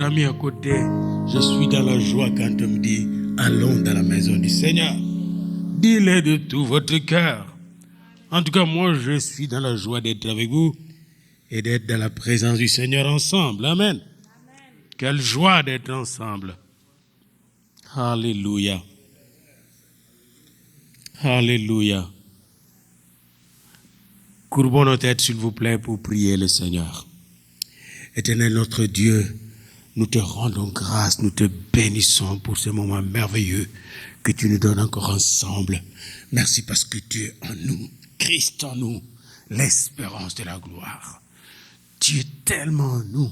Ami à côté, je suis dans la joie quand on me dit allons dans la maison du Seigneur. Dis-le de tout votre cœur. En tout cas, moi, je suis dans la joie d'être avec vous et d'être dans la présence du Seigneur ensemble. Amen. Amen. Quelle joie d'être ensemble. Alléluia. Alléluia. Courbons nos têtes, s'il vous plaît, pour prier le Seigneur. Éternel notre Dieu, nous te rendons grâce, nous te bénissons pour ce moment merveilleux que tu nous donnes encore ensemble. Merci parce que tu es en nous, Christ en nous, l'espérance de la gloire. Tu es tellement en nous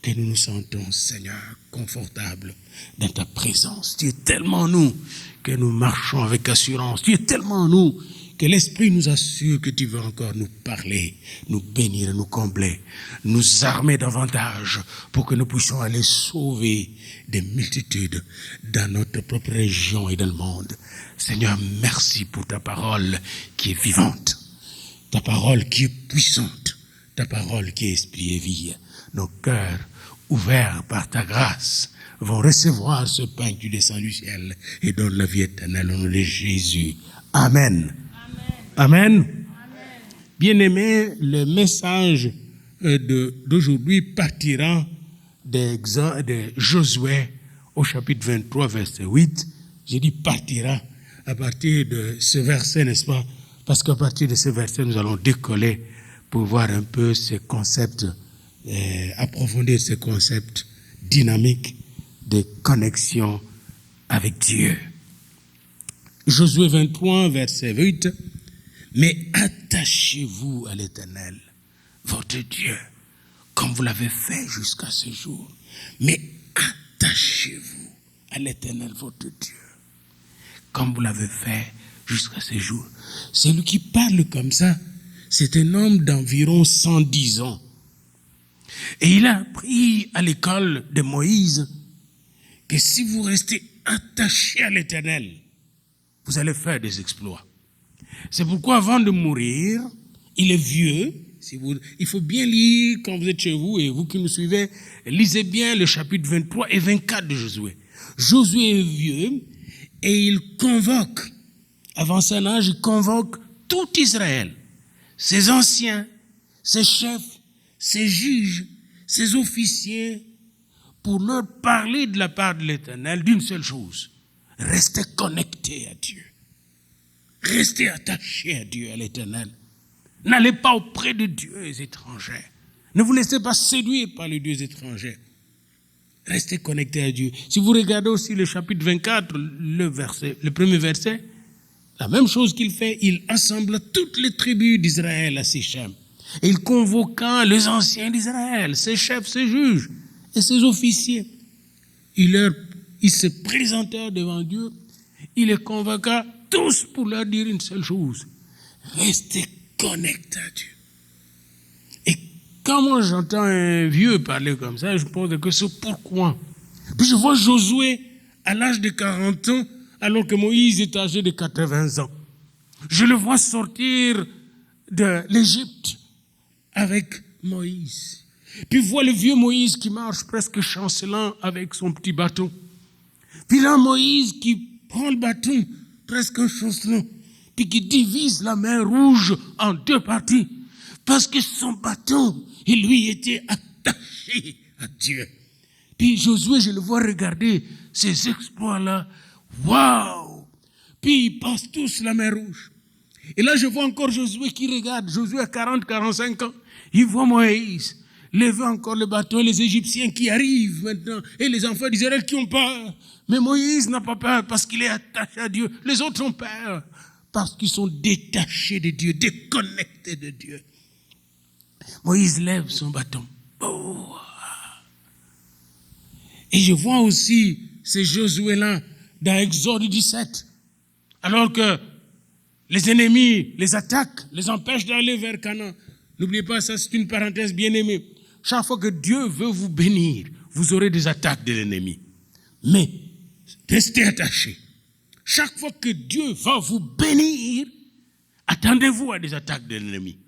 que nous nous sentons, Seigneur, confortables dans ta présence. Tu es tellement en nous que nous marchons avec assurance. Tu es tellement en nous que l'Esprit nous assure que tu veux encore nous parler, nous bénir, nous combler, nous armer davantage pour que nous puissions aller sauver des multitudes dans notre propre région et dans le monde. Seigneur, merci pour ta parole qui est vivante, ta parole qui est puissante, ta parole qui est esprit et vie. Nos cœurs ouverts par ta grâce vont recevoir ce pain qui descend du ciel et donne la vie éternelle au nom de Jésus. Amen. Amen. Amen. Bien-aimés, le message d'aujourd'hui partira de Josué au chapitre 23, verset 8. J'ai dit partira à partir de ce verset, n'est-ce pas? Parce qu'à partir de ce verset, nous allons décoller pour voir un peu ces concepts, approfondir ces concepts dynamiques de connexion avec Dieu. Josué 23, verset 8. Mais attachez-vous à l'Éternel, votre Dieu, comme vous l'avez fait jusqu'à ce jour. Mais attachez-vous à l'Éternel, votre Dieu, comme vous l'avez fait jusqu'à ce jour. Celui qui parle comme ça, c'est un homme d'environ 110 ans. Et il a appris à l'école de Moïse que si vous restez attachés à l'Éternel, vous allez faire des exploits. C'est pourquoi avant de mourir, il est vieux. Il faut bien lire quand vous êtes chez vous, et vous qui nous suivez, lisez bien le chapitre 23 et 24 de Josué. Josué est vieux et il convoque, avant son âge, il convoque tout Israël, ses anciens, ses chefs, ses juges, ses officiers, pour leur parler de la part de l'Éternel d'une seule chose: restez connectés à Dieu. Restez attachés à Dieu, à l'Éternel. N'allez pas auprès de dieux étrangers. Ne vous laissez pas séduire par les dieux étrangers. Restez connectés à Dieu. Si vous regardez aussi le chapitre 24, le premier verset, la même chose qu'il fait, il assemble toutes les tribus d'Israël à Sichem. Et il convoqua les anciens d'Israël, ses chefs, ses juges et ses officiers. Il se présenta devant Dieu, il les convoqua tous pour leur dire une seule chose: restez connectés à Dieu. Et quand moi j'entends un vieux parler comme ça, je pose la question: pourquoi? Puis je vois Josué à l'âge de 40 ans, alors que Moïse est âgé de 80 ans. Je le vois sortir de l'Égypte avec Moïse. Puis je vois le vieux Moïse qui marche presque chancelant avec son petit bâton. Puis là, Moïse qui prend le bâton presque un chancelant, puis qui divise la mer Rouge en deux parties, parce que son bâton, il lui était attaché à Dieu. Puis Josué, je le vois regarder ces exploits-là. Waouh! Puis ils passent tous la mer Rouge. Et là, je vois encore Josué qui regarde. Josué a 40-45 ans. Il voit Moïse lever encore le bâton, les Égyptiens qui arrivent maintenant, et les enfants d'Israël qui ont peur. Mais Moïse n'a pas peur parce qu'il est attaché à Dieu. Les autres ont peur parce qu'ils sont détachés de Dieu, déconnectés de Dieu. Moïse lève son bâton. Oh. Et je vois aussi ces Josué-là dans Exode 17. Alors que les ennemis les attaquent, les empêchent d'aller vers Canaan. N'oubliez pas, ça c'est une parenthèse bien-aimée. Chaque fois que Dieu veut vous bénir, vous aurez des attaques de l'ennemi. Mais restez attachés. Chaque fois que Dieu va vous bénir, attendez-vous à des attaques de l'ennemi.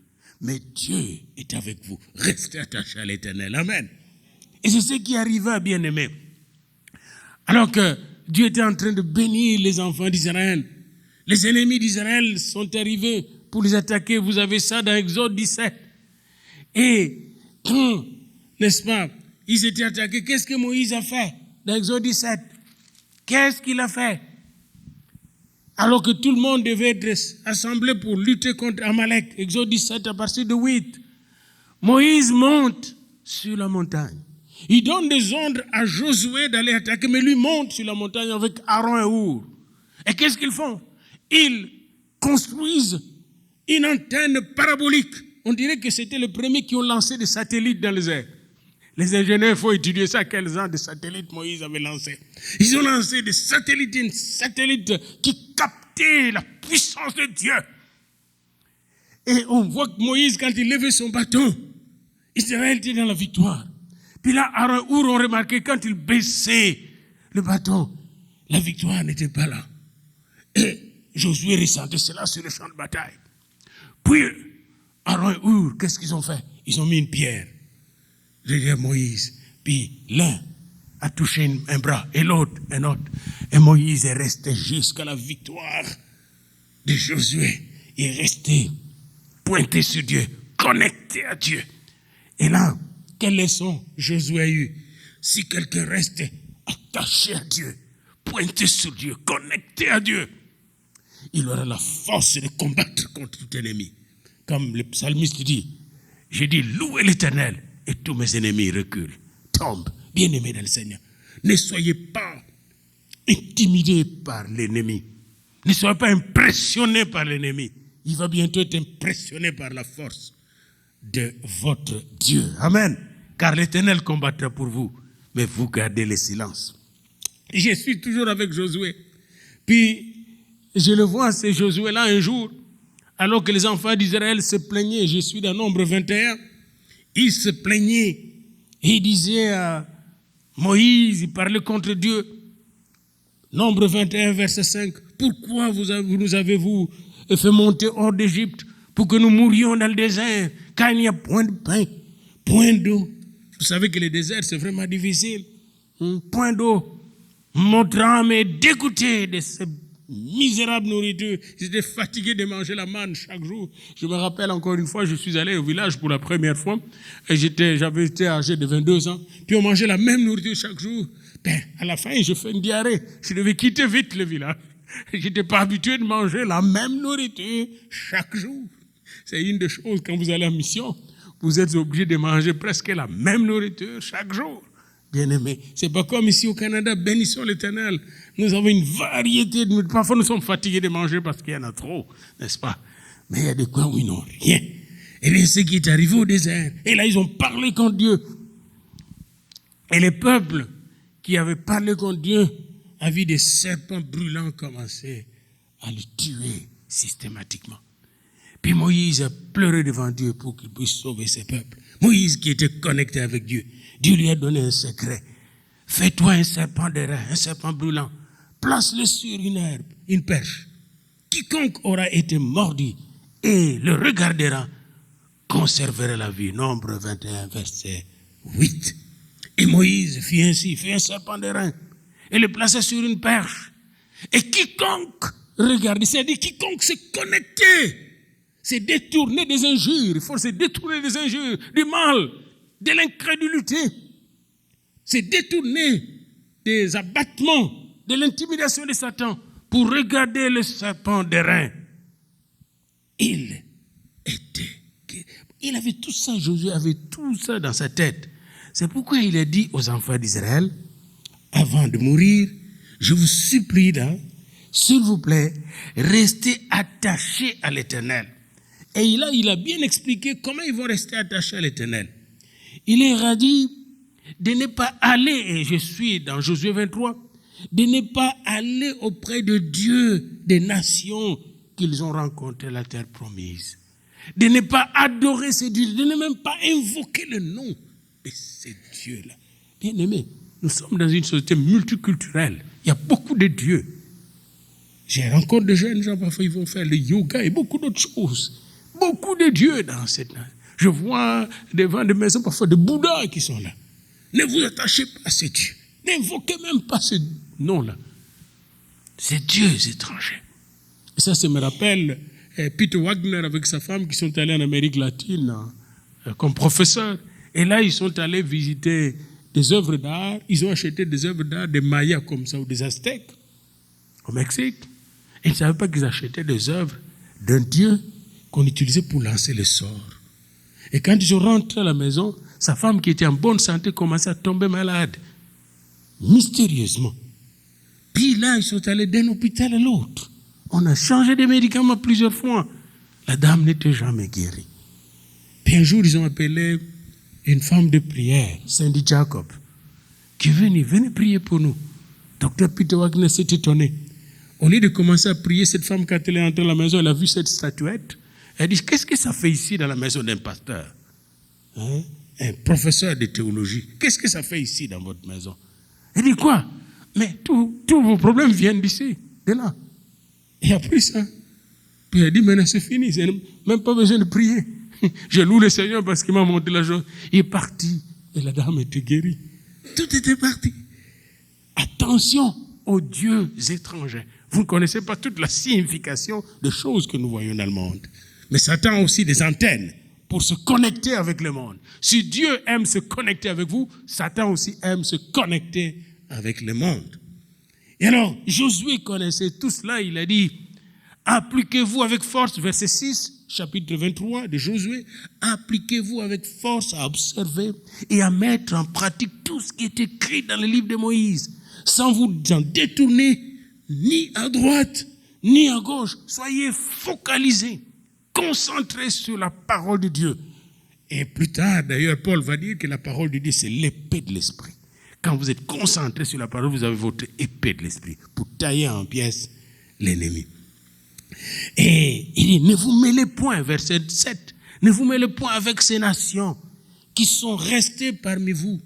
Mais Dieu est avec vous. Restez attachés à l'Éternel. Amen. Et c'est ce qui arriva, bien-aimés. Alors que Dieu était en train de bénir les enfants d'Israël, les ennemis d'Israël sont arrivés pour les attaquer. Vous avez ça dans Exode 17. Et quand, n'est-ce pas, ils étaient attaqués, qu'est-ce que Moïse a fait dans Exode 17? Qu'est-ce qu'il a fait? Alors que tout le monde devait être assemblé pour lutter contre Amalek. Exode 17 à partir de 8. Moïse monte sur la montagne. Il donne des ordres à Josué d'aller attaquer, mais lui monte sur la montagne avec Aaron et Hur. Et qu'est-ce qu'ils font? Ils construisent une antenne parabolique. On dirait que c'était les premiers qui ont lancé des satellites dans les airs. Les ingénieurs, il faut étudier ça, quels genre de satellites Moïse avait lancé. Ils ont lancé des satellites qui captaient la puissance de Dieu. Et on voit que Moïse, quand il levait son bâton, Israël était dans la victoire. Puis là, Aaron et Hur ont remarqué, quand il baissait le bâton, la victoire n'était pas là. Et Josué ressentait cela sur le champ de bataille. Puis, Aaron et Hur, qu'est-ce qu'ils ont fait? Ils ont mis une pierre derrière Moïse. Puis l'un a touché un bras et l'autre un autre. Et Moïse est resté jusqu'à la victoire de Josué. Il est resté pointé sur Dieu, connecté à Dieu. Et là, quelle leçon Josué a eu? Si quelqu'un reste attaché à Dieu, pointé sur Dieu, connecté à Dieu, il aura la force de combattre contre tout ennemi. Comme le psalmiste dit, j'ai dit, louez l'Éternel et tous mes ennemis reculent, tombent. Bien-aimés dans le Seigneur, ne soyez pas intimidés par l'ennemi. Ne soyez pas impressionnés par l'ennemi. Il va bientôt être impressionné par la force de votre Dieu. Amen. Car l'Éternel combattra pour vous, mais vous gardez le silence. Je suis toujours avec Josué. Puis, je le vois, c'est Josué-là un jour, alors que les enfants d'Israël se plaignaient, je suis dans Nombre 21, ils se plaignaient et ils disaient à Moïse, il parlait contre Dieu. Nombre 21, verset 5, pourquoi nous avez-vous fait monter hors d'Égypte pour que nous mourions dans le désert, car il n'y a point de pain, point d'eau. Vous savez que le désert, c'est vraiment difficile. Point d'eau. Notre âme est dégoûtée de cette misérable nourriture. Ils étaient fatigués de manger la manne chaque jour. Je me rappelle encore une fois, je suis allé au village pour la première fois, et j'avais été âgé de 22 ans, puis on mangeait la même nourriture chaque jour. À la fin, je fais une diarrhée. Je devais quitter vite le village. Je n'étais pas habitué de manger la même nourriture chaque jour. C'est une des choses, quand vous allez en mission, vous êtes obligé de manger presque la même nourriture chaque jour. Bien-aimés, c'est pas comme ici au Canada, bénissons l'Éternel. Nous avons une variété de nourriture. Parfois, nous sommes fatigués de manger parce qu'il y en a trop, n'est-ce pas? Mais il y a des coins où ils n'ont rien. Et bien, ce qui est arrivé au désert, et là, ils ont parlé contre Dieu. Et les peuples qui avaient parlé contre Dieu avaient vu des serpents brûlants commencer à le tuer systématiquement. Puis Moïse a pleuré devant Dieu pour qu'il puisse sauver ses peuples. Moïse qui était connecté avec Dieu, Dieu lui a donné un secret. Fais-toi un serpent d'airain, un serpent brûlant. Place-le sur une herbe, une perche. Quiconque aura été mordu et le regardera conservera la vie. Nombre 21, verset 8. Et Moïse fit ainsi, fit un serpent d'airain et le plaça sur une perche. Et quiconque regarde, c'est-à-dire quiconque s'est connecté, s'est détourné des injures, il faut se détourner des injures, du mal, de l'incrédulité, s'est détourné des abattements, de l'intimidation de Satan pour regarder le serpent d'airain. Il avait tout ça, Josué avait tout ça dans sa tête. C'est pourquoi il a dit aux enfants d'Israël, avant de mourir, je vous supplie là, s'il vous plaît, restez attachés à l'Éternel. Et il a bien expliqué comment ils vont rester attachés à l'Éternel. Il leur a dit de ne pas aller, et je suis dans Josué 23, de ne pas aller auprès de Dieu des nations qu'ils ont rencontrées la terre promise. De ne pas adorer ces dieux, de ne même pas invoquer le nom de ces dieux-là. Bien aimés, nous sommes dans une société multiculturelle. Il y a beaucoup de dieux. J'ai rencontré de jeunes gens, parfois ils vont faire le yoga et beaucoup d'autres choses. Beaucoup de dieux dans cette... Je vois devant des maisons parfois de Bouddhas qui sont là. Ne vous attachez pas à ce Dieu. N'invoquez même pas ce nom-là. C'est dieux étrangers. Et ça me rappelle Peter Wagner avec sa femme qui sont allés en Amérique latine comme professeurs. Et là, ils sont allés visiter des œuvres d'art. Ils ont acheté des œuvres d'art des Mayas comme ça ou des Aztèques au Mexique. Et ils ne savaient pas qu'ils achetaient des œuvres d'un dieu qu'on utilisait pour lancer les sorts. Et quand ils sont rentrés à la maison, sa femme qui était en bonne santé commençait à tomber malade. Mystérieusement. Puis là, ils sont allés d'un hôpital à l'autre. On a changé de médicaments plusieurs fois. La dame n'était jamais guérie. Puis un jour, ils ont appelé une femme de prière, Cindy Jacob, qui venait prier pour nous. Docteur Peter Wagner s'est étonné. Au lieu de commencer à prier, cette femme, quand elle est entrée à la maison, elle a vu cette statuette. Elle dit, qu'est-ce que ça fait ici dans la maison d'un pasteur? Un professeur de théologie. Qu'est-ce que ça fait ici dans votre maison? Elle dit, quoi? Mais tous vos problèmes viennent d'ici, de là. Il a pris ça. Puis elle a dit, maintenant c'est fini, c'est même pas besoin de prier. Je loue le Seigneur parce qu'il m'a montré la joie. Il est parti et la dame était guérie. Tout était parti. Attention aux dieux étrangers. Vous ne connaissez pas toute la signification des choses que nous voyons dans le monde. Mais Satan a aussi des antennes pour se connecter avec le monde. Si Dieu aime se connecter avec vous, Satan aussi aime se connecter avec le monde. Et alors, Josué connaissait tout cela. Il a dit, appliquez-vous avec force, verset 6, chapitre 23 de Josué, appliquez-vous avec force à observer et à mettre en pratique tout ce qui est écrit dans le livre de Moïse, sans vous en détourner ni à droite, ni à gauche. Soyez focalisés, concentrés sur la parole de Dieu. Et plus tard, d'ailleurs, Paul va dire que la parole de Dieu, c'est l'épée de l'esprit. Quand vous êtes concentré sur la parole, vous avez votre épée de l'esprit pour tailler en pièces l'ennemi. Et il dit, ne vous mêlez point, verset 7, ne vous mêlez point avec ces nations qui sont restées parmi vous.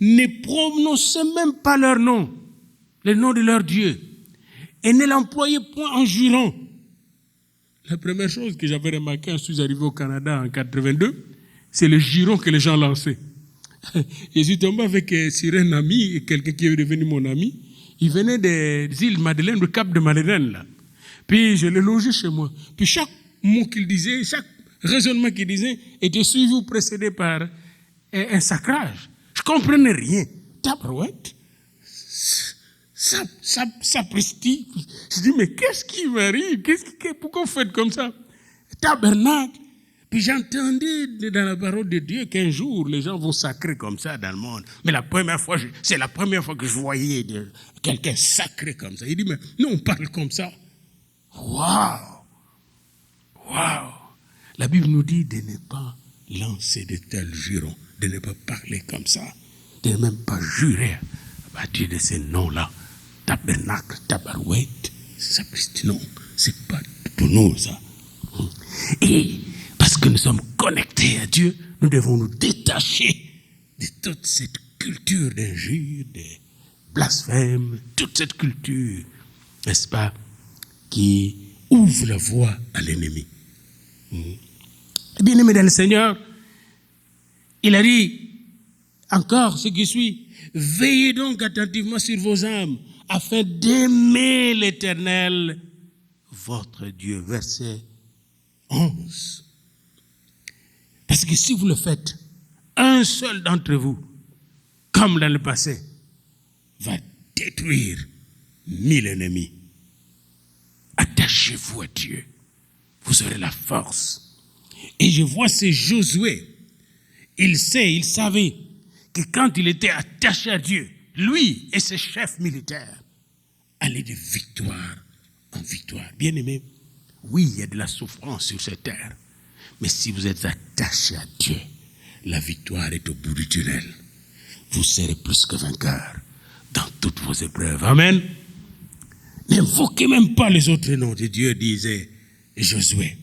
Ne prononcez même pas leur nom, le nom de leur Dieu, et ne l'employez point en jurant. La première chose que j'avais remarqué quand je suis arrivé au Canada en 82, c'est le juron que les gens lançaient. Je suis tombé sur un ami, quelqu'un qui est devenu mon ami. Il venait des îles Madeleine, du Cap de Madeleine, là. Puis je l'ai logé chez moi. Puis chaque mot qu'il disait, chaque raisonnement qu'il disait était suivi ou précédé par un sacrage. Je ne comprenais rien. Tabarouette, sapristi. Je dis, mais qu'est-ce qui m'arrive? Pourquoi vous faites comme ça? Tabernacle. Puis j'entendais dans la parole de Dieu qu'un jour, les gens vont sacrer comme ça dans le monde. Mais c'est la première fois que je voyais quelqu'un sacré comme ça. Il dit, mais nous, on parle comme ça. Waouh! Waouh! La Bible nous dit de ne pas lancer de tels jurons, de ne pas parler comme ça, de ne même pas jurer à partir de ces noms-là. Tabernacle, tabarouette, sapristi, non, c'est pas pour nous ça. Et parce que nous sommes connectés à Dieu, nous devons nous détacher de toute cette culture d'injure, de blasphème, toute cette culture, n'est-ce pas, qui ouvre la voie à l'ennemi. Bien-aimé dans le Seigneur, il a dit encore ce qui suit, veillez donc attentivement sur vos âmes, afin d'aimer l'Éternel, votre Dieu. Verset 11. Parce que si vous le faites, un seul d'entre vous, comme dans le passé, va détruire 1000 ennemis. Attachez-vous à Dieu. Vous aurez la force. Et je vois ce Josué. Il savait que quand il était attaché à Dieu, lui et ses chefs militaires allaient de victoire en victoire. Bien-aimé, oui, il y a de la souffrance sur cette terre. Mais si vous êtes attaché à Dieu, la victoire est au bout du tunnel. Vous serez plus que vainqueur dans toutes vos épreuves. Amen. N'invoquez même pas les autres noms de Dieu, disait Josué.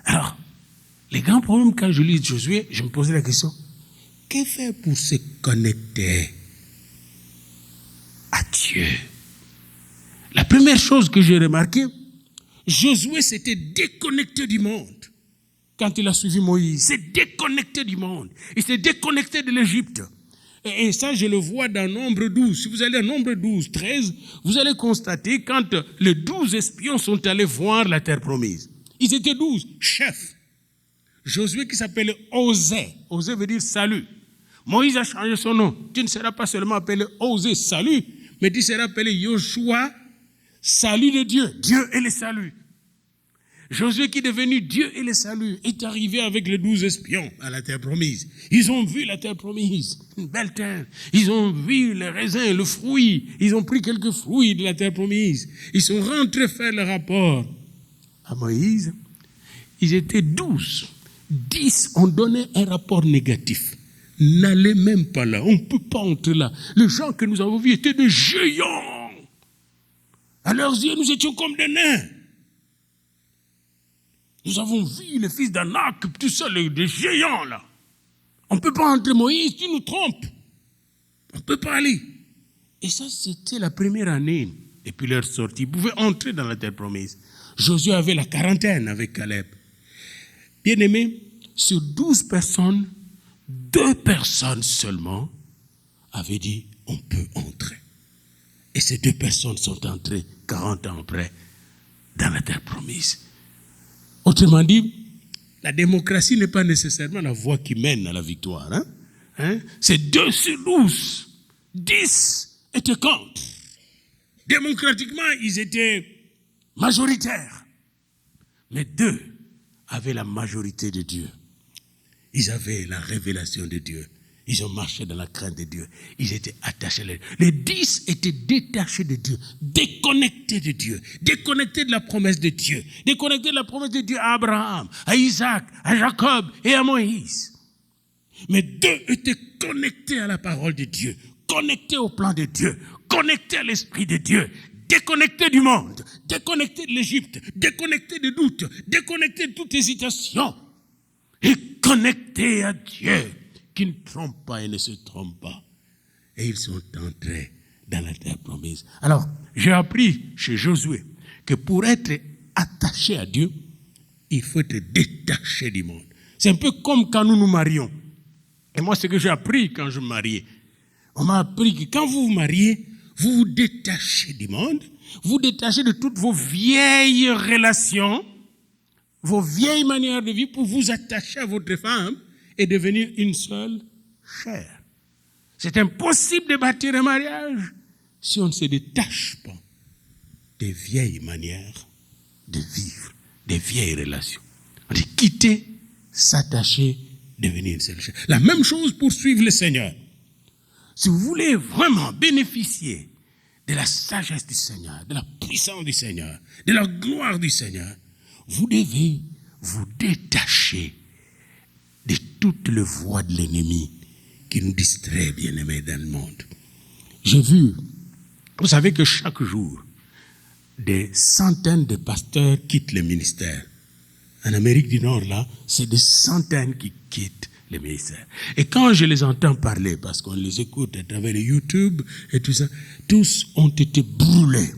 Alors, les grands problèmes, quand je lis Josué, je me posais la question, que faire pour se connecter à Dieu? La première chose que j'ai remarquée, Josué s'était déconnecté du monde. quand il a suivi Moïse, il s'est déconnecté du monde. Il s'est déconnecté de l'Égypte. Et ça, je le vois dans Nombre 12. Si vous allez à Nombre 12, 13, vous allez constater quand les 12 espions sont allés voir la terre promise. Ils étaient 12 chefs. Josué qui s'appelait Osée. Osée veut dire salut. Moïse a changé son nom. Tu ne seras pas seulement appelé Osée, salut, mais tu seras appelé Yoshua, salut de Dieu. Dieu est le salut. Josué qui est devenu Dieu et le salut est arrivé avec les 12 espions à la terre promise. Ils ont vu la terre promise, une belle terre. Ils ont vu les raisins, le fruit. Ils ont pris quelques fruits de la terre promise. Ils sont rentrés faire le rapport à Moïse. Ils étaient 12. 10 ont donné un rapport négatif. N'allez même pas là, on ne peut pas entrer là. Les gens que nous avons vus étaient des géants. À leurs yeux, nous étions comme des nains. Nous avons vu le fils d'Anak, tout ça, des géants là. On ne peut pas entrer, Moïse, tu nous trompes. On ne peut pas aller. Et ça, c'était la première année. Et puis leur sortie, ils pouvaient entrer dans la terre promise. Josué avait la quarantaine avec Caleb. Bien aimé, sur 12 personnes, 2 personnes seulement avaient dit, on peut entrer. Et ces 2 personnes sont entrées 40 ans après dans la terre promise. Autrement dit, la démocratie n'est pas nécessairement la voie qui mène à la victoire. C'est 2 sur 12. 10 étaient contre. Démocratiquement, ils étaient majoritaires. Mais 2 avaient la majorité de Dieu. Ils avaient la révélation de Dieu. Ils ont marché dans la crainte de Dieu. Ils étaient attachés à Dieu. Les 10 étaient détachés de Dieu, déconnectés de Dieu, déconnectés de la promesse de Dieu, déconnectés de la promesse de Dieu à Abraham, à Isaac, à Jacob et à Moïse. Mais 2 étaient connectés à la parole de Dieu, connectés au plan de Dieu, connectés à l'Esprit de Dieu, déconnectés du monde, déconnectés de l'Égypte, déconnectés de doutes, déconnectés de toute hésitation et connectés à Dieu, qui ne trompe pas et ne se trompe pas. Et ils sont entrés dans la terre promise. Alors, j'ai appris chez Josué que pour être attaché à Dieu, il faut être détaché du monde. C'est un peu comme quand nous nous marions. Et moi, ce que j'ai appris quand je me mariais, on m'a appris que quand vous vous mariez, vous vous détachez du monde, vous détachez de toutes vos vieilles relations, vos vieilles manières de vivre pour vous attacher à votre femme et devenir une seule chair. C'est impossible de bâtir un mariage si on ne se détache pas des vieilles manières de vivre, des vieilles relations. On dit quitter, s'attacher, devenir une seule chair. La même chose pour suivre le Seigneur. Si vous voulez vraiment bénéficier de la sagesse du Seigneur, de la puissance du Seigneur, de la gloire du Seigneur, vous devez vous détacher de toutes les voies de l'ennemi qui nous distrait, bien-aimés, dans le monde. J'ai vu, vous savez que chaque jour, des centaines de pasteurs quittent le ministère. En Amérique du Nord, là, c'est des centaines qui quittent le ministère. Et quand je les entends parler, parce qu'on les écoute à travers les YouTube et tout ça, tous ont été brûlés.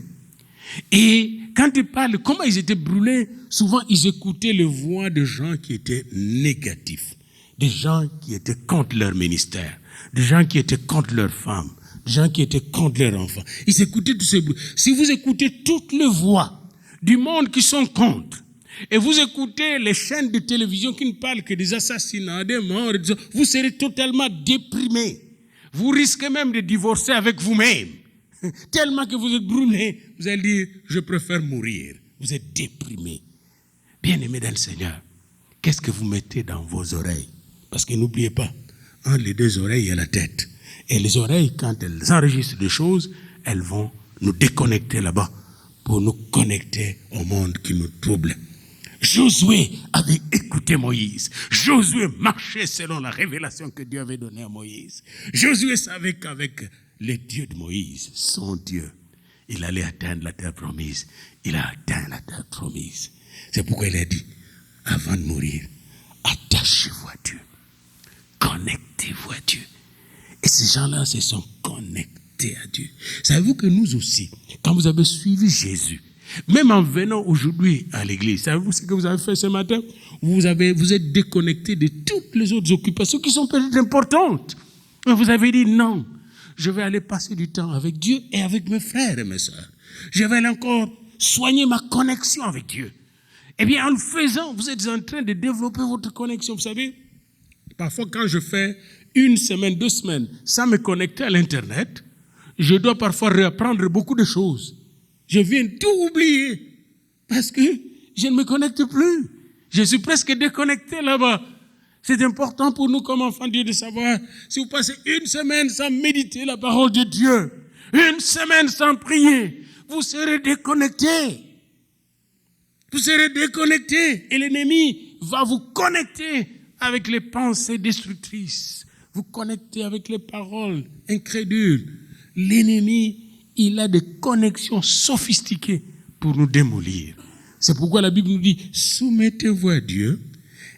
Et quand ils parlent, comment ils étaient brûlés, souvent ils écoutaient les voix de gens qui étaient négatifs. Des gens qui étaient contre leur ministère, des gens qui étaient contre leurs femmes, des gens qui étaient contre leurs enfants. Ils écoutaient tous ces bruits. Si vous écoutez toutes les voix du monde qui sont contre, et vous écoutez les chaînes de télévision qui ne parlent que des assassinats, des morts, vous serez totalement déprimé. Vous risquez même de divorcer avec vous-même. Tellement que vous êtes brûlé, vous allez dire, je préfère mourir. Vous êtes déprimé. Bien-aimé dans le Seigneur, qu'est-ce que vous mettez dans vos oreilles? Parce que n'oubliez pas, entre les 2 oreilles, il y a la tête. Et les oreilles, quand elles enregistrent des choses, elles vont nous déconnecter là-bas pour nous connecter au monde qui nous trouble. Josué avait écouté Moïse. Josué marchait selon la révélation que Dieu avait donnée à Moïse. Josué savait qu'avec le Dieu de Moïse, son Dieu, il allait atteindre la terre promise. Il a atteint la terre promise. C'est pourquoi il a dit, avant de mourir, attachez-vous à Dieu. Connectez-vous à Dieu. Et ces gens-là se sont connectés à Dieu. Savez-vous que nous aussi, quand vous avez suivi Jésus, Même en venant aujourd'hui à l'église, savez-vous ce que vous avez fait ce matin? Vous êtes déconnecté de toutes les autres occupations qui sont peut-être importantes. Mais vous avez dit non, je vais aller passer du temps avec Dieu et avec mes frères et mes sœurs. Je vais aller encore soigner ma connexion avec Dieu. Eh bien, en le faisant, vous êtes en train de développer votre connexion. Vous savez, parfois quand je fais 1 semaine, 2 semaines sans me connecter à l'Internet, je dois parfois réapprendre beaucoup de choses. Je viens tout oublier parce que je ne me connecte plus. Je suis presque déconnecté là-bas. C'est important pour nous comme enfants de Dieu de savoir, si vous passez 1 semaine sans méditer la parole de Dieu, 1 semaine sans prier, vous serez déconnecté. Vous serez déconnecté et l'ennemi va vous connecter avec les pensées destructrices, vous connecter avec les paroles incrédules. L'ennemi, il a des connexions sophistiquées pour nous démolir. C'est pourquoi la Bible nous dit, soumettez-vous à Dieu,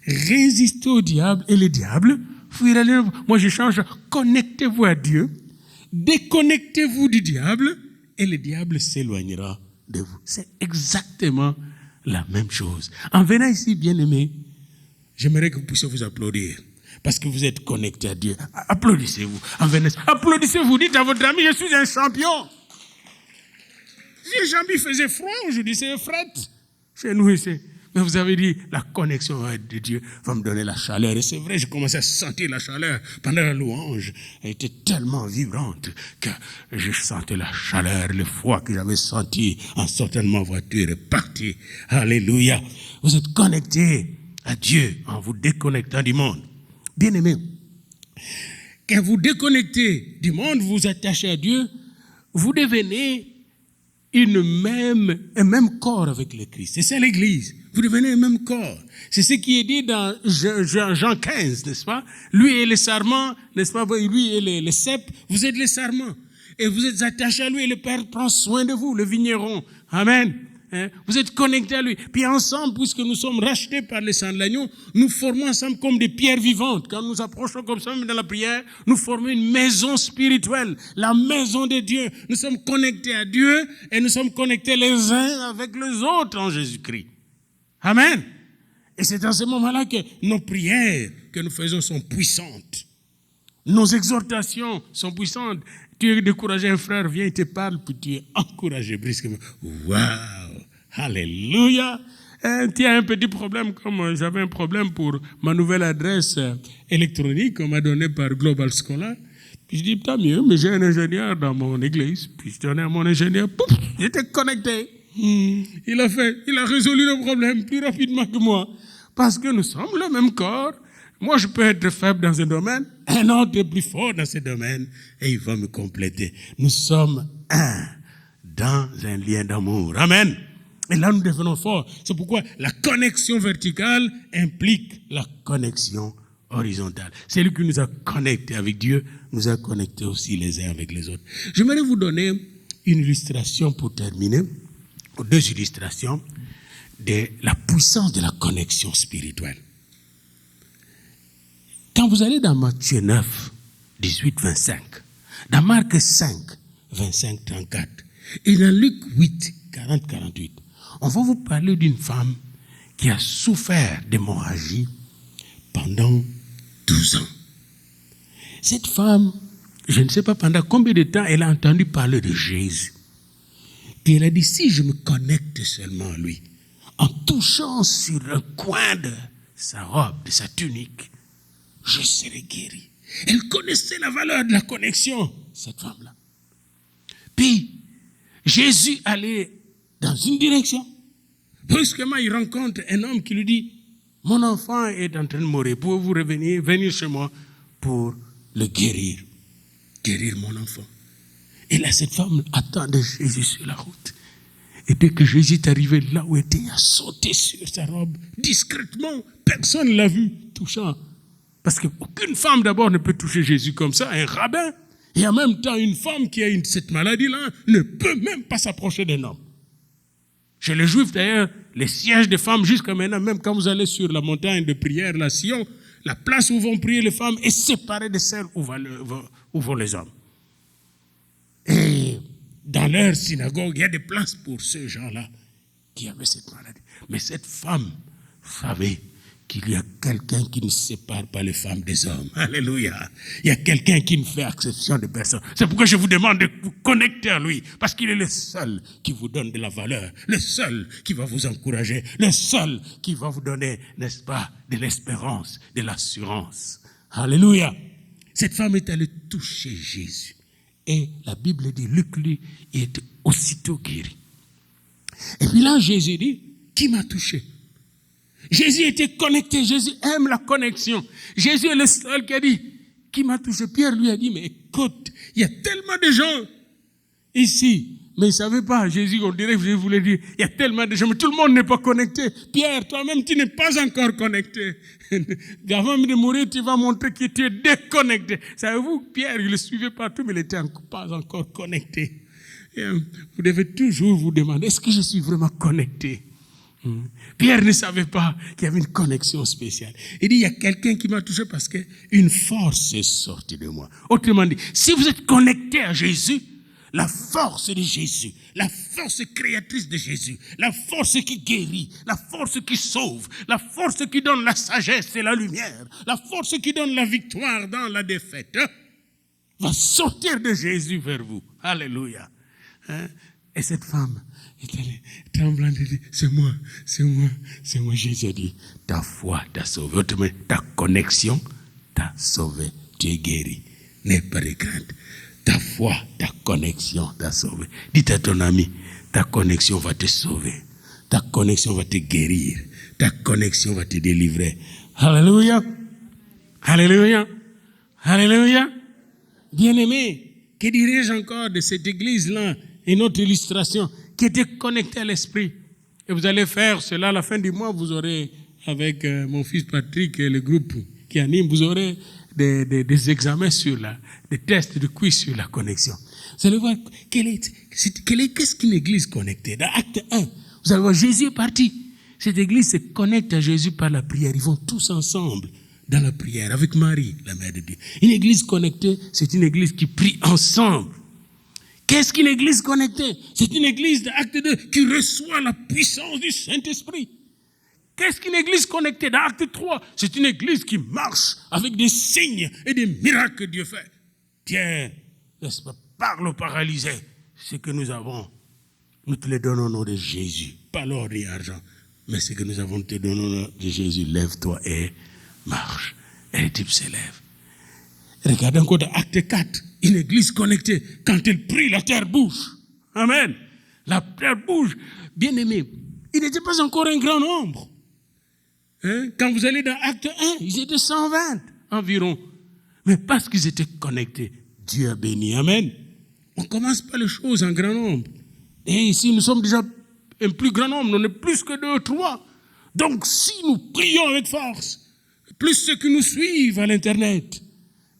résistez au diable et le diable fuira. Moi je change, connectez-vous à Dieu, déconnectez-vous du diable et le diable s'éloignera de vous. C'est exactement la même chose. En venant ici, bien-aimés, j'aimerais que vous puissiez vous applaudir. Parce que vous êtes connectés à Dieu. Applaudissez-vous. En venant, applaudissez-vous. Dites à votre ami, je suis un champion. Si Jean-Bi faisait froid, aujourd'hui c'est fret. Chez nous ici. Mais vous avez dit, la connexion de Dieu va me donner la chaleur. Et c'est vrai, j'ai commencé à sentir la chaleur pendant la louange. Elle était tellement vibrante que je sentais la chaleur, le froid que j'avais senti en sortant de ma voiture est parti. Alléluia. Vous êtes connectés à Dieu en vous déconnectant du monde. Bien-aimés, quand vous déconnectez du monde, vous vous attachez à Dieu, vous devenez un même corps avec le Christ. C'est ça l'Église. Vous devenez un même corps. C'est ce qui est dit dans Jean 15, n'est-ce pas? Lui et les sarments, n'est-ce pas? Lui et les cèpes, vous êtes les sarments. Et vous êtes attachés à lui et le Père prend soin de vous, le vigneron. Amen. Vous êtes connectés à lui. Puis ensemble, puisque nous sommes rachetés par le sang de l'agneau, nous formons ensemble comme des pierres vivantes. Quand nous approchons comme ça, dans la prière, nous formons une maison spirituelle, la maison de Dieu. Nous sommes connectés à Dieu et nous sommes connectés les uns avec les autres en Jésus-Christ. Amen. Et c'est dans ce moment-là que nos prières que nous faisons sont puissantes. Nos exhortations sont puissantes. Tu es découragé, un frère vient, il te parle, puis tu es encouragé brusquement. Waouh! Alléluia! Tu as un petit problème, comme j'avais un problème pour ma nouvelle adresse électronique qu'on m'a donnée par Global Scholar. Puis je dis, tant mieux, mais j'ai un ingénieur dans mon église. Puis je donnais à mon ingénieur, pouf, j'étais connecté. Il a résolu le problème plus rapidement que moi. Parce que nous sommes le même corps. Moi, je peux être faible dans un domaine, un autre est plus fort dans ce domaine, et il va me compléter. Nous sommes un dans un lien d'amour. Amen. Et là, nous devenons forts. C'est pourquoi la connexion verticale implique la connexion horizontale. C'est lui qui nous a connectés avec Dieu, nous a connectés aussi les uns avec les autres. J'aimerais vous donner une illustration pour terminer, ou 2 illustrations de la puissance de la connexion spirituelle. Quand vous allez dans Matthieu 9, 18, 25, dans Marc 5, 25, 34, et dans Luc 8, 40, 48, on va vous parler d'une femme qui a souffert d'hémorragie pendant 12 ans. Cette femme, je ne sais pas pendant combien de temps elle a entendu parler de Jésus. Puis elle a dit, si je me connecte seulement à lui, en touchant sur un coin de sa robe, de sa tunique, je serai guéri. Elle connaissait la valeur de la connexion, cette femme-là. Puis, Jésus allait dans une direction. Brusquement, il rencontre un homme qui lui dit, mon enfant est en train de mourir. Pouvez-vous venir chez moi pour le guérir? Guérir mon enfant. Et là, cette femme attendait Jésus sur la route. Et dès que Jésus est arrivé là où il était, il a sauté sur sa robe, discrètement. Personne ne l'a vu touchant. Parce qu'aucune femme d'abord ne peut toucher Jésus comme ça, un rabbin. Et en même temps, une femme qui a cette maladie-là ne peut même pas s'approcher d'un homme. Chez les Juifs d'ailleurs, les sièges des femmes jusqu'à maintenant, même quand vous allez sur la montagne de prière, la Sion, la place où vont prier les femmes est séparée de celle où vont les hommes. Et dans leur synagogue, il y a des places pour ces gens-là qui avait cette maladie. Mais cette femme savait qu'il y a quelqu'un qui ne sépare pas les femmes des hommes. Alléluia. Il y a quelqu'un qui ne fait exception de personne. C'est pourquoi je vous demande de vous connecter à lui. Parce qu'il est le seul qui vous donne de la valeur. Le seul qui va vous encourager. Le seul qui va vous donner, n'est-ce pas, de l'espérance, de l'assurance. Alléluia. Cette femme est allée toucher Jésus. Et la Bible dit, Luc, lui, il était aussitôt guéri. Et puis là, Jésus dit, qui m'a touché? Jésus était connecté. Jésus aime la connexion. Jésus est le seul qui a dit, qui m'a touché? Pierre lui a dit, mais écoute, il y a tellement de gens ici. Mais il ne savait pas. Jésus, on dirait que je voulais dire, il y a tellement de gens, mais tout le monde n'est pas connecté. Pierre, toi-même, tu n'es pas encore connecté. Avant de mourir, tu vas montrer que tu es déconnecté. Savez-vous, Pierre, il le suivait partout, mais il n'était pas encore connecté. Et vous devez toujours vous demander, est-ce que je suis vraiment connecté? Pierre ne savait pas qu'il y avait une connexion spéciale. Il dit, il y a quelqu'un qui m'a touché parce qu'une force est sortie de moi. Autrement dit, si vous êtes connecté à Jésus, la force de Jésus, la force créatrice de Jésus, la force qui guérit, la force qui sauve, la force qui donne la sagesse et la lumière, la force qui donne la victoire dans la défaite, va sortir de Jésus vers vous. Alléluia. Et cette femme est allée tremblante et dit, c'est moi. Jésus a dit, ta foi t'a sauvé. Autrement, ta connexion t'a sauvé. Tu es guéri. N'aie pas de crainte. Ta foi, ta connexion t'a sauvé. Dites à ton ami, ta connexion va te sauver. Ta connexion va te guérir. Ta connexion va te délivrer. Alléluia. Alléluia. Alléluia. Bien-aimé, que dirais-je encore de cette église-là? Une autre illustration qui était connectée à l'esprit. Et vous allez faire cela à la fin du mois. Vous aurez, avec mon fils Patrick et le groupe qui anime, vous aurez des examens sur des tests de quiz sur la connexion. Vous allez voir qu'est-ce qu'une église connectée. Dans Acte 1, vous allez voir, Jésus est parti. Cette église se connecte à Jésus par la prière. Ils vont tous ensemble dans la prière avec Marie, la mère de Dieu. Une église connectée, c'est une église qui prie ensemble. Qu'est-ce qu'une église connectée? C'est une église d'Acte 2 qui reçoit la puissance du Saint-Esprit. Qu'est-ce qu'une église connectée? Dans Acte 3, c'est une église qui marche avec des signes et des miracles que Dieu fait. Tiens, n'est-ce pas, parle aux paralysés. Ce que nous avons, nous te le donnons au nom de Jésus. Pas l'or ni l'argent, mais ce que nous avons te donné au nom de Jésus. Lève-toi et marche. Et le type s'élève. Regardez encore dans Acte 4. Une église connectée, quand elle prie, la terre bouge. Amen. La terre bouge. Bien-aimé, il n'était pas encore un grand nombre. Quand vous allez dans Acte 1, ils étaient 120 environ. Mais parce qu'ils étaient connectés, Dieu a béni. Amen. On commence par les choses en grand nombre. Et ici, nous sommes déjà un plus grand nombre. On est plus que 2 ou 3. Donc, si nous prions avec force, plus ceux qui nous suivent à l'Internet,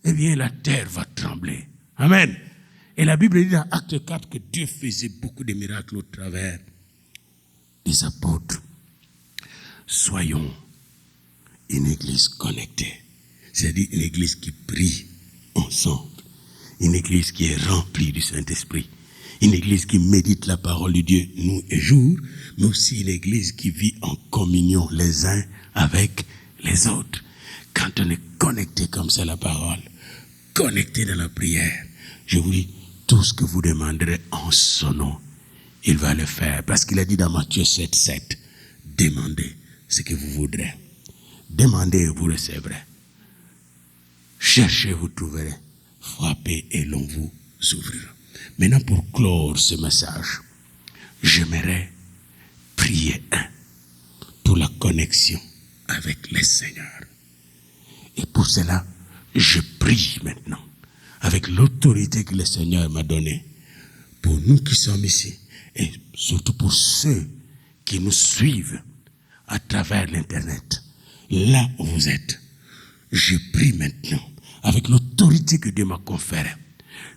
eh bien, la terre va trembler. Amen. Et la Bible dit dans Acte 4 que Dieu faisait beaucoup de miracles au travers des apôtres. Soyons une église connectée. C'est-à-dire une église qui prie ensemble. Une église qui est remplie du Saint-Esprit. Une église qui médite la parole de Dieu nuit et jour. Mais aussi une église qui vit en communion les uns avec les autres. Quand on est connecté comme ça à la parole, connecté dans la prière, je vous dis, tout ce que vous demanderez en son nom, il va le faire. Parce qu'il a dit dans Matthieu 7:7, demandez ce que vous voudrez. Demandez et vous recevrez. Cherchez, vous trouverez. Frappez et l'on vous ouvrira. Maintenant, pour clore ce message, j'aimerais prier pour la connexion avec le Seigneur. Et pour cela, je prie maintenant, avec l'autorité que le Seigneur m'a donnée, pour nous qui sommes ici, et surtout pour ceux qui nous suivent à travers l'Internet, là où vous êtes. Je prie maintenant, avec l'autorité que Dieu m'a conférée,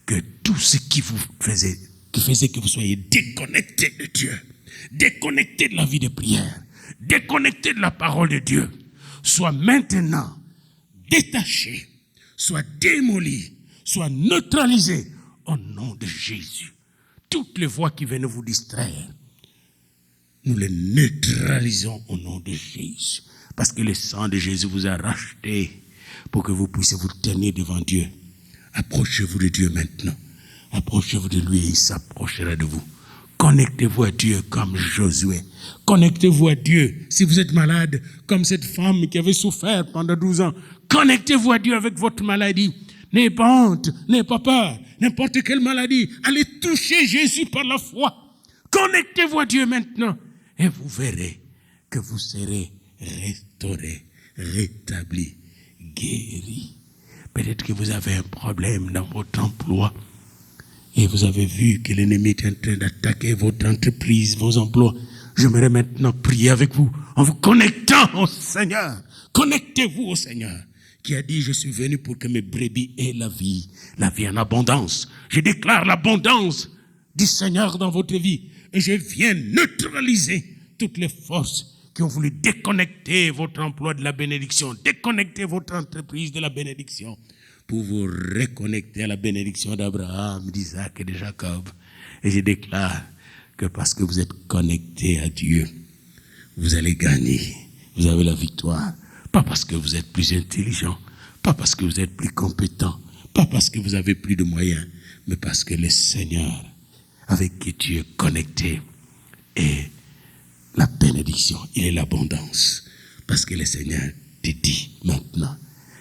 que tout ce qui faisait que vous soyez déconnectés de Dieu, déconnectés de la vie de prière, déconnectés de la parole de Dieu, soit maintenant détaché, soit démoli, soit neutralisé au nom de Jésus. Toutes les voix qui viennent vous distraire nous les neutralisons au nom de Jésus. Parce que le sang de Jésus vous a racheté pour que vous puissiez vous tenir devant Dieu. Approchez-vous de Dieu maintenant. Approchez-vous de lui et il s'approchera de vous. Connectez-vous à Dieu comme Josué. Connectez-vous à Dieu. Si vous êtes malade, comme cette femme qui avait souffert pendant 12 ans, connectez-vous à Dieu avec votre maladie. N'ayez pas honte, n'ayez pas peur. N'importe quelle maladie, allez toucher Jésus par la foi. Connectez-vous à Dieu maintenant et vous verrez que vous serez restauré, rétabli, guéri. Peut-être que vous avez un problème dans votre emploi et vous avez vu que l'ennemi est en train d'attaquer votre entreprise, vos emplois. J'aimerais maintenant prier avec vous en vous connectant au Seigneur. Connectez-vous au Seigneur qui a dit, je suis venu pour que mes brebis aient la vie en abondance. Je déclare l'abondance du Seigneur dans votre vie et je viens neutraliser toutes les forces qui ont voulu déconnecter votre emploi de la bénédiction, déconnecter votre entreprise de la bénédiction, pour vous reconnecter à la bénédiction d'Abraham, d'Isaac et de Jacob. Et je déclare que parce que vous êtes connectés à Dieu, vous allez gagner, vous avez la victoire. Pas parce que vous êtes plus intelligent, pas parce que vous êtes plus compétent, pas parce que vous avez plus de moyens, mais parce que le Seigneur, avec qui tu es connecté, est la bénédiction, il est l'abondance. Parce que le Seigneur te dit maintenant,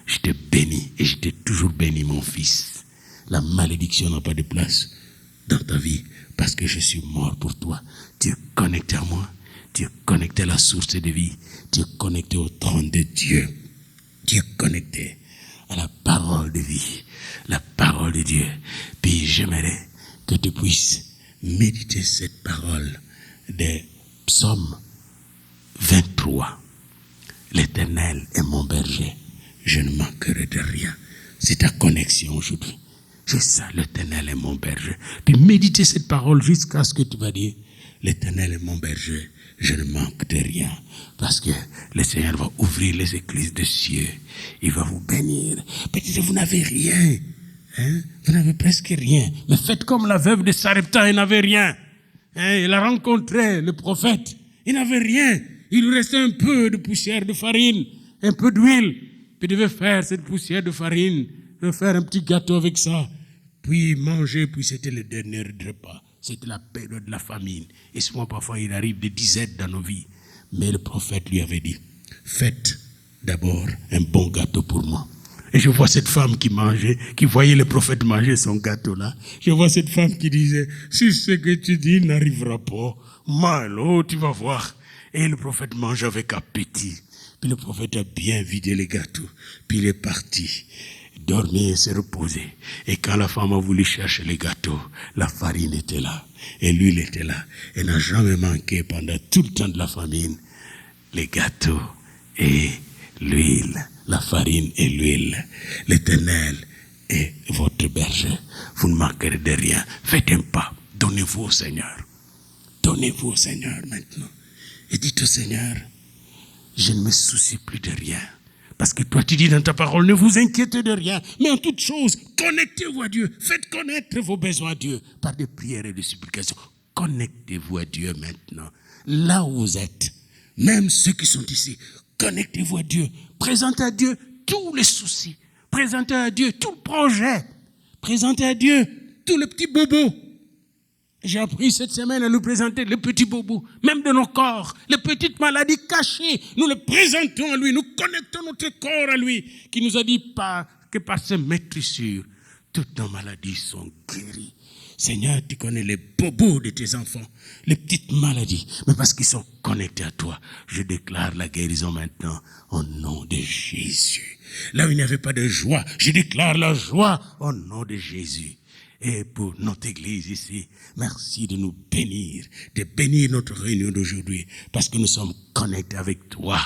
je te bénis et je t'ai toujours béni, mon fils. La malédiction n'a pas de place dans ta vie parce que je suis mort pour toi. Tu es connecté à moi, tu es connecté à la source de vie, tu es connecté au trône de Dieu, tu es connecté à la parole de vie, la parole de Dieu. Puis j'aimerais que tu puisses méditer cette parole des Psaume 23. L'Éternel est mon berger, je ne manquerai de rien. C'est ta connexion aujourd'hui. C'est ça, l'Éternel est mon berger. Puis méditez cette parole jusqu'à ce que tu vas dire, l'Éternel est mon berger, je ne manque de rien. Parce que le Seigneur va ouvrir les écluses des cieux. Il va vous bénir. Peut-être que vous n'avez rien. Vous n'avez presque rien. Mais faites comme la veuve de Sarepta, elle n'avait rien. Il a rencontré le prophète. Il n'avait rien. Il lui restait un peu de poussière de farine, un peu d'huile. Puis il devait faire cette poussière de farine, de faire un petit gâteau avec ça, puis manger, puis c'était le dernier repas. C'était la période de la famine. Et souvent, parfois, il arrive des disettes dans nos vies. Mais le prophète lui avait dit, faites d'abord un bon gâteau pour moi. Et je vois cette femme qui mangeait, qui voyait le prophète manger son gâteau là. Je vois cette femme qui disait, si ce que tu dis n'arrivera pas, Malo, tu vas voir. Et le prophète mange avec appétit. Puis le prophète a bien vidé les gâteaux. Puis il est parti dormir, se reposer. Et quand la femme a voulu chercher les gâteaux, la farine était là. Et l'huile était là. Elle n'a jamais manqué pendant tout le temps de la famine. Les gâteaux et l'huile. La farine et l'huile. L'Éternel est votre berger. Vous ne manquerez de rien. Faites un pas. Donnez-vous au Seigneur. Donnez-vous au Seigneur maintenant. Et dites au Seigneur, je ne me soucie plus de rien. Parce que toi, tu dis dans ta parole, ne vous inquiétez de rien. Mais en toute chose, connectez-vous à Dieu. Faites connaître vos besoins à Dieu par des prières et des supplications. Connectez-vous à Dieu maintenant. Là où vous êtes. Même ceux qui sont ici. Connectez-vous à Dieu. Présentez à Dieu tous les soucis. Présentez à Dieu tout le projet. Présentez à Dieu tous les petits bobos. J'ai appris cette semaine à nous présenter les petits bobos, même de nos corps, les petites maladies cachées. Nous les présentons à lui, nous connectons notre corps à lui, qui nous a dit que par ses maîtrissures, toutes nos maladies sont guéries. Seigneur, tu connais les bobos de tes enfants, les petites maladies, mais parce qu'ils sont connectés à toi, je déclare la guérison maintenant au nom de Jésus. Là où il n'y avait pas de joie, je déclare la joie au nom de Jésus. Et pour notre église ici, merci de nous bénir, de bénir notre réunion d'aujourd'hui, parce que nous sommes connectés avec toi.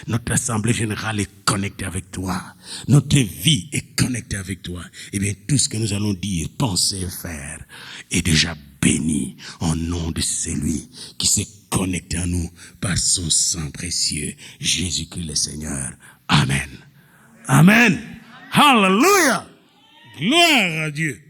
Notre assemblée générale est connectée avec toi. Notre vie est connectée avec toi. Et bien, tout ce que nous allons dire, penser et faire est déjà béni au nom de celui qui s'est connecté à nous par son sang précieux, Jésus-Christ le Seigneur. Amen. Amen. Hallelujah. Gloire à Dieu.